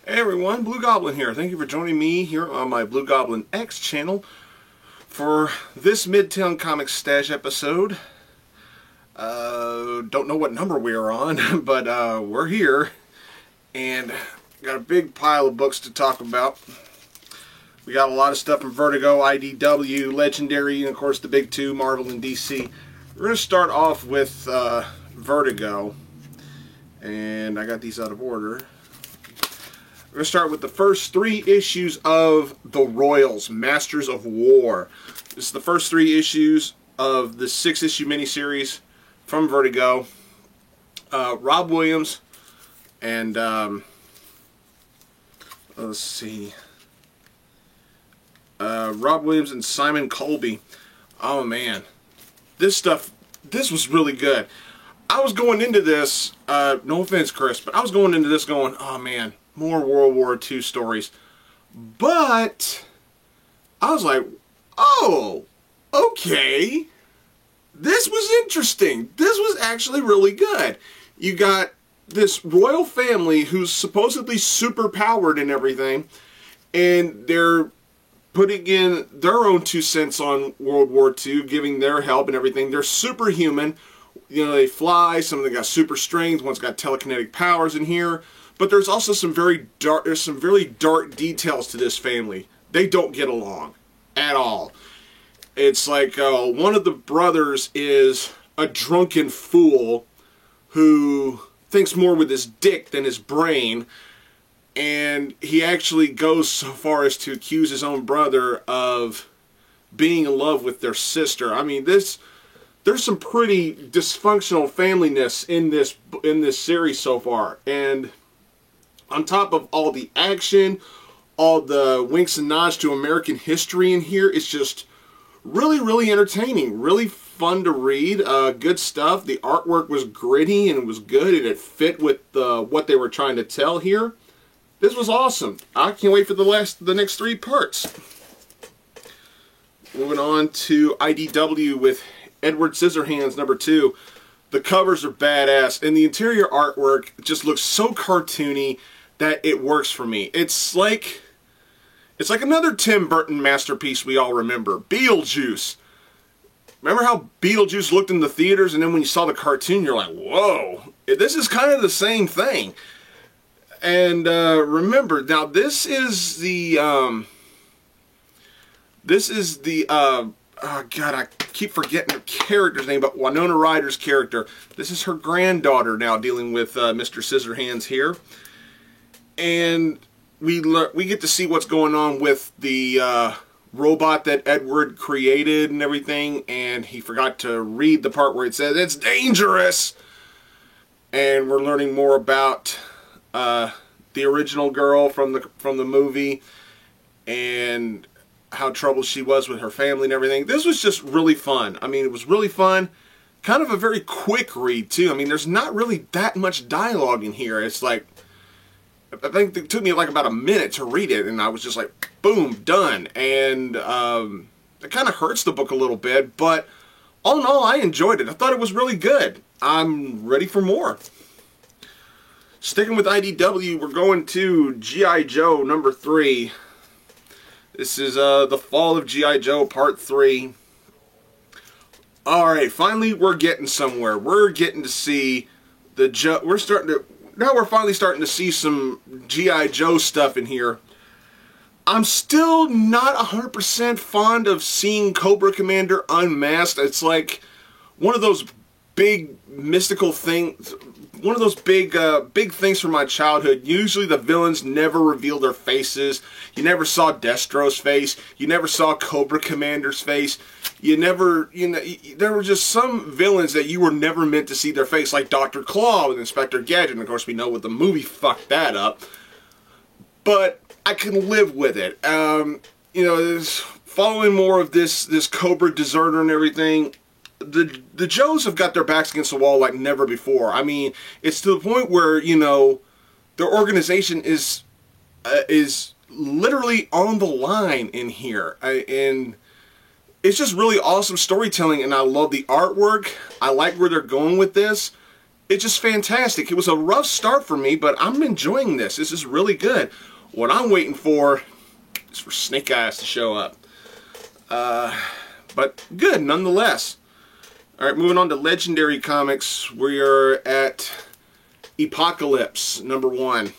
Hey everyone, Blue Goblin here. Thank you for joining me here on my Blue Goblin X channel for this Midtown Comics Stash episode. Don't know what number we are on, but we're here and got a big pile of books to talk about. We got a lot of stuff from Vertigo, IDW, Legendary, and of course the big two, Marvel and DC. We're going to start off with Vertigo, and I got these out of order. We're going to start with the first 3 issues of The Royals, Masters of War. This is the first 3 issues of the 6-issue miniseries from Vertigo. Rob Williams and, let's see, Rob Williams and Simon Colby. Oh man, this was really good. I was going into this, no offense Chris, but I was going into this going, oh man, more World War II stories. But I was like, oh, okay. This was interesting. This was actually really good. You got this royal family who's supposedly super powered and everything, and they're putting in their own 2 cents on World War II, giving their help and everything. They're superhuman. You know, they fly. Some of them got super strength. One's got telekinetic powers in here. But there's also some very dark, details to this family. They don't get along at all. It's like one of the brothers is a drunken fool who thinks more with his dick than his brain, and he actually goes so far as to accuse his own brother of being in love with their sister. I mean, there's some pretty dysfunctional familyness in this series so far, and on top of all the action, all the winks and nods to American history in here, it's just really, really entertaining, really fun to read, good stuff. The artwork was gritty and it was good, and it fit with what they were trying to tell here. This was awesome. I can't wait for the next 3 parts. Moving on to IDW with Edward Scissorhands #2. The covers are badass, and the interior artwork just looks so cartoony that it works for me. It's like another Tim Burton masterpiece we all remember, Beetlejuice. Remember how Beetlejuice looked in the theaters, and then when you saw the cartoon, you're like, whoa, this is kind of the same thing. And remember, now this is the oh God, I keep forgetting the character's name, but Winona Ryder's character. This is her granddaughter now dealing with Mr. Scissorhands here. And we get to see what's going on with the robot that Edward created and everything, and he forgot to read the part where it says it's dangerous. And we're learning more about the original girl from the movie and how troubled she was with her family and everything. This was just really fun. I mean, it was really fun. Kind of a very quick read too. I mean, there's not really that much dialogue in here. It's like, I think it took me like about a minute to read it, and I was just like, boom, done. And it kind of hurts the book a little bit, but all in all, I enjoyed it. I thought it was really good. I'm ready for more. Sticking with IDW, we're going to G.I. Joe #3. This is the Fall of G.I. Joe Part 3. Alright, finally we're getting somewhere. We're getting to see the now we're finally starting to see some G.I. Joe stuff in here. I'm still not 100% fond of seeing Cobra Commander unmasked. It's like one of those big mystical things, one of those big things from my childhood. Usually the villains never reveal their faces. You never saw Destro's face. You never saw Cobra Commander's face. There were just some villains that you were never meant to see their face, like Dr. Claw with Inspector Gadget, and of course we know what the movie fucked that up. But I can live with it. Following more of this Cobra deserter and everything, the Joes have got their backs against the wall like never before. I mean, it's to the point where, their organization is literally on the line in here. And it's just really awesome storytelling, and I love the artwork. I like where they're going with this. it's just fantastic. It was a rough start for me, but I'm enjoying this. This is really good. What I'm waiting for is for Snake Eyes to show up. But good nonetheless. Alright, moving on to Legendary Comics. We are at Apocalypse, #1.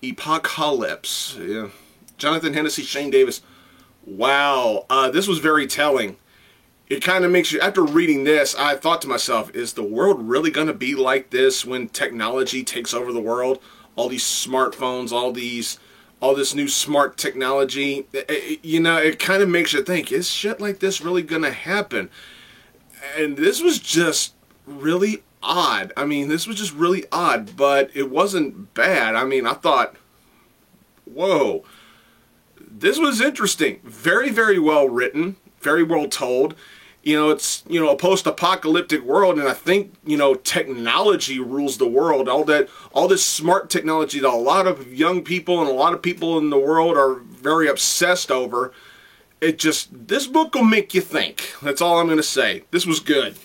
Apocalypse. Yeah. Jonathan Hennessy, Shane Davis. Wow. This was very telling. It kind of makes you, after reading this, I thought to myself, is the world really going to be like this when technology takes over the world? All these smartphones, all this new smart technology. You know, it kind of makes you think, is shit like this really going to happen? And this was just really odd. I mean, this was just really odd, but it wasn't bad. I mean, I thought, whoa, this was interesting. Very, very well written, very well told. You know, it's, you know, a post-apocalyptic world, and I think, you know, technology rules the world. All this smart technology that a lot of young people and a lot of people in the world are very obsessed over. It just, this book will make you think. That's all I'm going to say. This was good.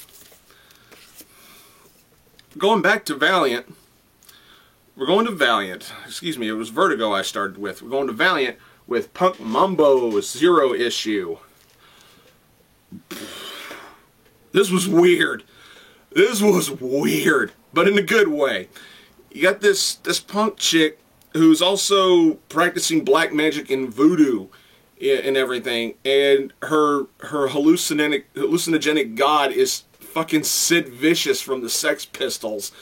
Going back to Valiant. We're going to Valiant. Excuse me, it was Vertigo I started with. We're going to Valiant with Punk Mambo's 0 issue. This was weird. This was weird, but in a good way. You got this punk chick who's also practicing black magic and voodoo and everything, and her hallucinogenic god is fucking Sid Vicious from the Sex Pistols.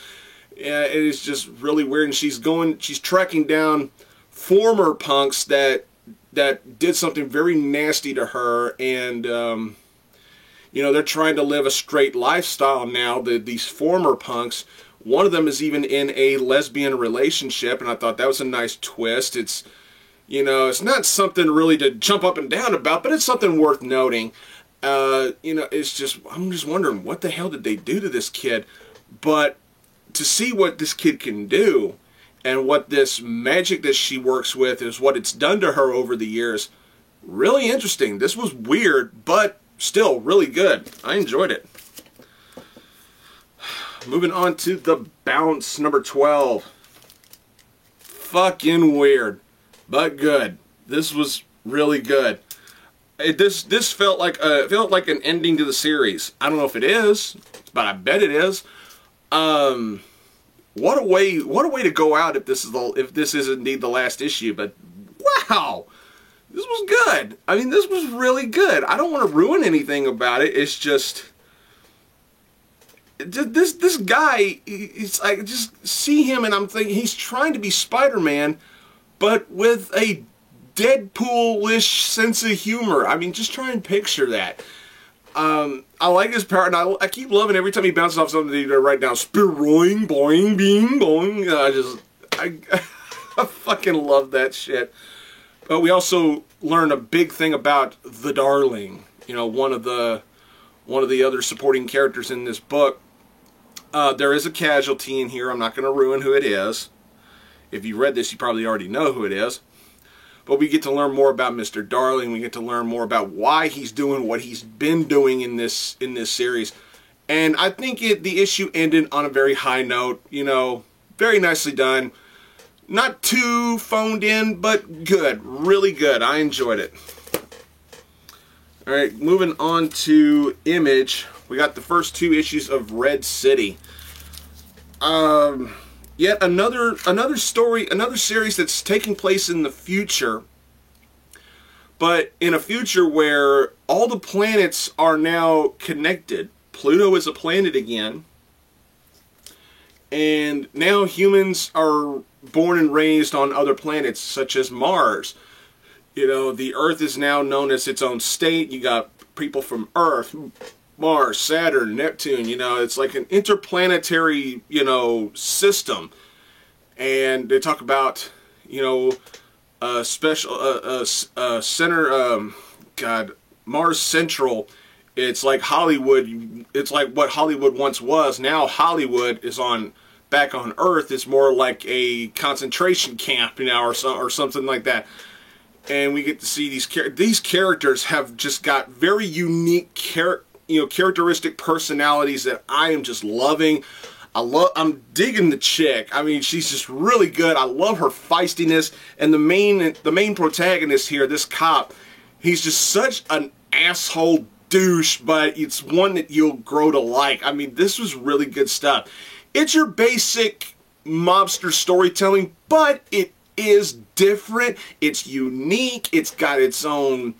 It is just really weird, and she's tracking down former punks that did something very nasty to her, and you know, they're trying to live a straight lifestyle now, these former punks. One of them is even in a lesbian relationship, and I thought that was a nice twist. It's, you know, it's not something really to jump up and down about, but it's something worth noting. You know, it's just, I'm just wondering, what the hell did they do to this kid? But to see what this kid can do, and what this magic that she works with is what it's done to her over the years, really interesting. This was weird, but still really good. I enjoyed it. Moving on to The Bounce, #12. Fucking weird, but good. This was really good. This felt like an ending to the series. I don't know if it is, but I bet it is. What a way to go out if this is indeed the last issue. But wow, this was good. I mean, this was really good. I don't want to ruin anything about it. It's just this guy. It's, I just see him and I'm thinking he's trying to be Spider-Man, but with a Deadpool-ish sense of humor. I mean, just try and picture that. I like his power, and I keep loving every time he bounces off something that he write down, spiroing, boing, being, boing. I fucking love that shit. But we also learn a big thing about the Darling. You know, one of the other supporting characters in this book. There is a casualty in here. I'm not going to ruin who it is. If you read this, you probably already know who it is. But we get to learn more about Mr. Darling. We get to learn more about why he's doing what he's been doing in this series. And I think the issue ended on a very high note. You know, very nicely done. Not too phoned in, but good. Really good. I enjoyed it. Alright, moving on to Image. We got the first 2 issues of Red City. Yet another story, another series that's taking place in the future, but in a future where all the planets are now connected. Pluto is a planet again, and now humans are born and raised on other planets, such as Mars. You know, the Earth is now known as its own state. You got people from Earth, Mars, Saturn, Neptune. You know, it's like an interplanetary, you know, system. And they talk about, you know, a special center. God, Mars Central. It's like Hollywood. It's like what Hollywood once was. Now Hollywood is back on Earth. It's more like a concentration camp, you know, or something like that. And we get to see these characters have just got very unique characteristic personalities that I am just loving. I'm digging the chick. I mean, she's just really good. I love her feistiness, and the main protagonist here, this cop, he's just such an asshole douche, but it's one that you'll grow to like. I mean, this was really good stuff. It's your basic mobster storytelling, but it is different. It's unique. It's got its own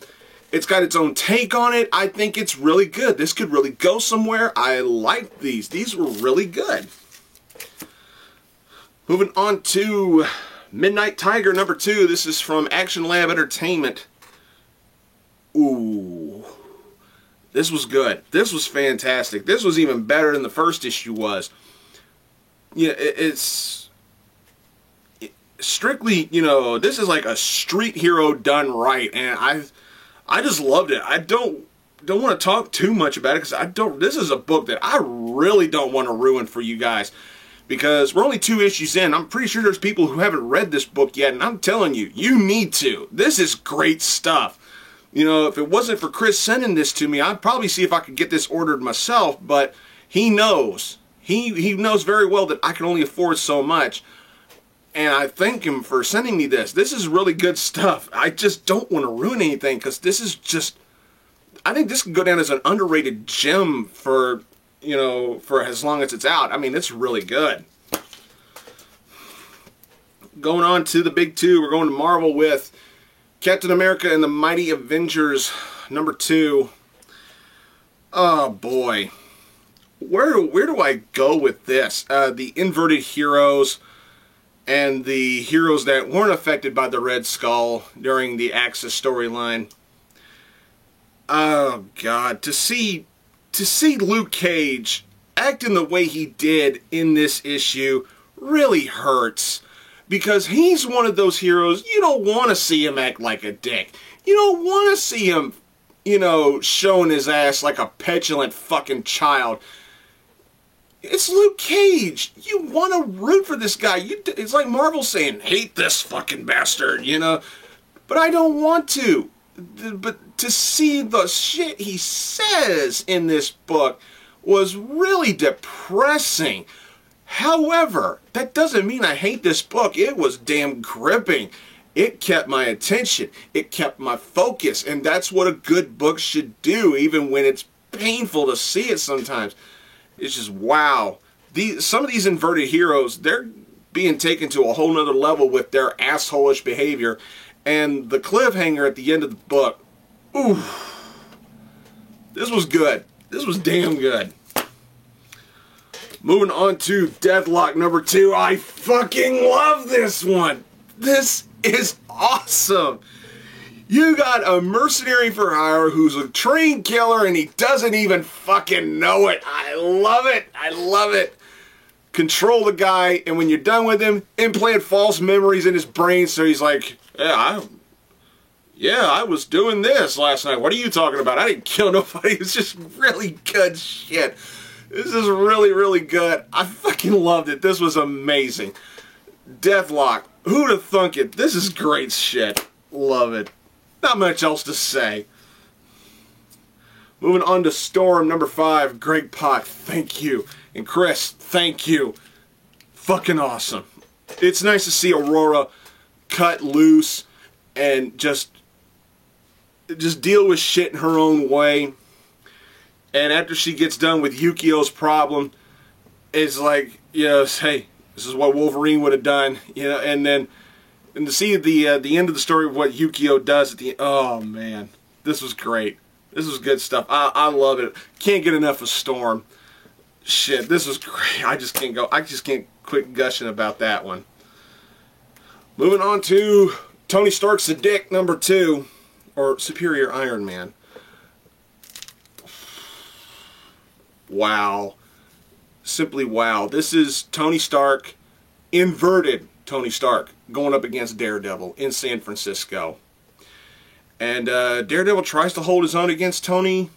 take on it. I think it's really good. This could really go somewhere. I like these. These were really good. Moving on to Midnight Tiger number 2. This is from Action Lab Entertainment. Ooh. This was good. This was fantastic. This was even better than the first issue was. Yeah, it's strictly, this is like a street hero done right, and I just loved it. I don't want to talk too much about it because this is a book that I really don't want to ruin for you guys, because we're only 2 issues in. I'm pretty sure there's people who haven't read this book yet, and I'm telling you, you need to. This is great stuff. If it wasn't for Chris sending this to me, I'd probably see if I could get this ordered myself, but he knows. He knows very well that I can only afford so much, and I thank him for sending me this. This is really good stuff. I just don't want to ruin anything, because this is just... I think this can go down as an underrated gem for as long as it's out. I mean, it's really good. Going on to the big 2, we're going to Marvel with Captain America and the Mighty Avengers number 2. Oh boy. Where do I go with this? The inverted heroes and the heroes that weren't affected by the Red Skull during the Axis storyline. Oh God, to see Luke Cage acting the way he did in this issue really hurts, because he's one of those heroes you don't want to see him act like a dick. You don't want to see him, showing his ass like a petulant fucking child. It's Luke Cage. You want to root for this guy. It's like Marvel saying, hate this fucking bastard, But I don't want to. But to see the shit he says in this book was really depressing. However, that doesn't mean I hate this book. It was damn gripping. It kept my attention. It kept my focus. And that's what a good book should do, even when it's painful to see it sometimes. It's just, wow. Some of these inverted heroes, they're being taken to a whole nother level with their asshole-ish behavior. And the cliffhanger at the end of the book, ooh, this was good. This was damn good. Moving on to Deathlock number 2. I fucking love this one. This is awesome. You got a mercenary for hire who's a trained killer and he doesn't even fucking know it. I love it. I love it. Control the guy, and when you're done with him, implant false memories in his brain so he's like, yeah, I was doing this last night. What are you talking about? I didn't kill nobody. It's just really good shit. This is really, really good. I fucking loved it. This was amazing. Deathlock. Who'd have thunk it? This is great shit. Love it. Not much else to say. Moving on to Storm number 5. Greg Pak, thank you. And Chris, thank you. Fucking awesome. It's nice to see Aurora cut loose and just deal with shit in her own way. And after she gets done with Yukio's problem, it's like, hey, this is what Wolverine would have done, and to see the end of the story of what Yukio does at the end, oh man, this was great. This was good stuff. I love it. Can't get enough of Storm. Shit, this was great. I just can't quit gushing about that one. Moving on to Tony Stark's The Dick number 2, or Superior Iron Man. Wow. Simply wow. This is Tony Stark, inverted Tony Stark, going up against Daredevil in San Francisco. And Daredevil tries to hold his own against Tony.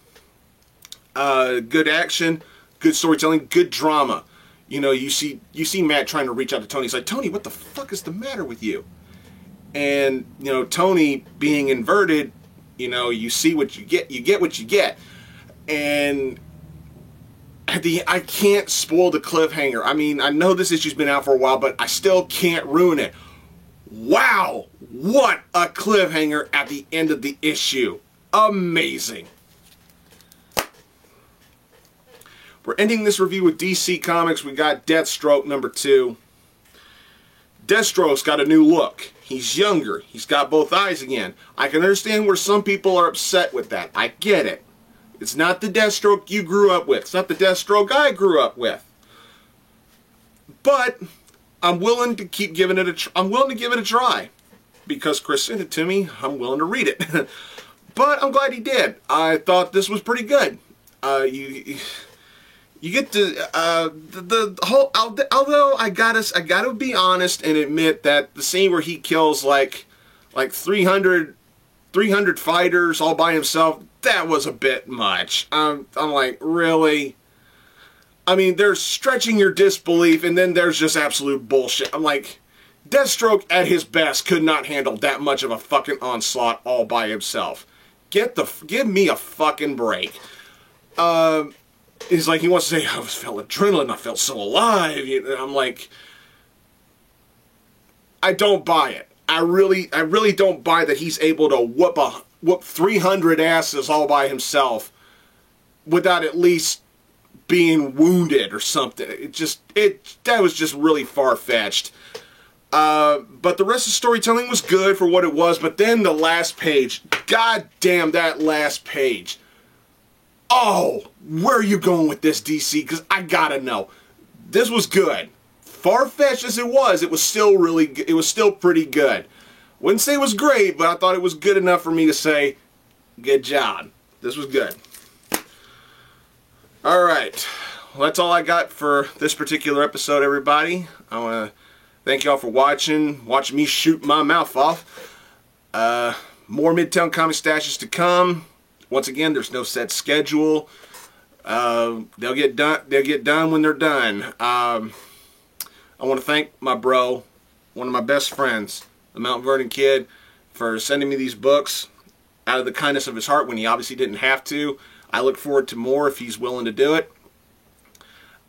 Good action, good storytelling, good drama. You see Matt trying to reach out to Tony. He's like, Tony, what the fuck is the matter with you? And, Tony being inverted, you see what you get what you get. And I can't spoil the cliffhanger. I mean, I know this issue's been out for a while, but I still can't ruin it. Wow, what a cliffhanger at the end of the issue. Amazing. We're ending this review with DC Comics. We got Deathstroke #2. Deathstroke's got a new look. He's younger. He's got both eyes again. I can understand where some people are upset with that. I get it. It's not the Deathstroke you grew up with. It's not the Deathstroke I grew up with. But I'm willing to keep giving it I'm willing to give it a try. Because Chris sent it to me, I'm willing to read it. But I'm glad he did. I thought this was pretty good. You get to the whole. Although I gotta be honest and admit that the scene where he kills like 300 fighters all by himself, that was a bit much. I'm like, really? I mean, there's stretching your disbelief, and then there's just absolute bullshit. I'm like, Deathstroke at his best could not handle that much of a fucking onslaught all by himself. Give me a fucking break. He's like, he wants to say, I felt adrenaline, I felt so alive. I'm like, I don't buy it. I really don't buy that he's able to whoop 300 asses all by himself without at least being wounded or something. That was just really far-fetched. But the rest of the storytelling was good for what it was, but then the last page, god damn that last page. Oh, where are you going with this, DC? Because I gotta know. This was good. Far-fetched as it was still really good. It was still pretty good. Wouldn't say it was great, but I thought it was good enough for me to say, good job. This was good. Alright. Well, that's all I got for this particular episode, everybody. I want to thank y'all for watching me shoot my mouth off. More Midtown Comic Stashes to come. Once again, there's no set schedule. They'll get done when they're done. I want to thank my bro, one of my best friends, the Mount Vernon Kid, for sending me these books out of the kindness of his heart when he obviously didn't have to. I look forward to more if he's willing to do it.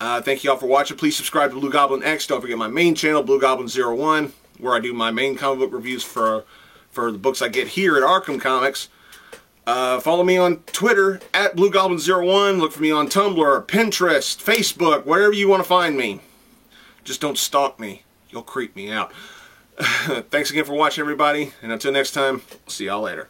Thank you all for watching. Please subscribe to Blue Goblin X. Don't forget my main channel, Blue Goblin 01, where I do my main comic book reviews for the books I get here at Arkham Comics. Follow me on Twitter, at Blue Goblin 01. Look for me on Tumblr, Pinterest, Facebook, wherever you want to find me. Just don't stalk me. You'll creep me out. Thanks again for watching, everybody. And until next time, see y'all later.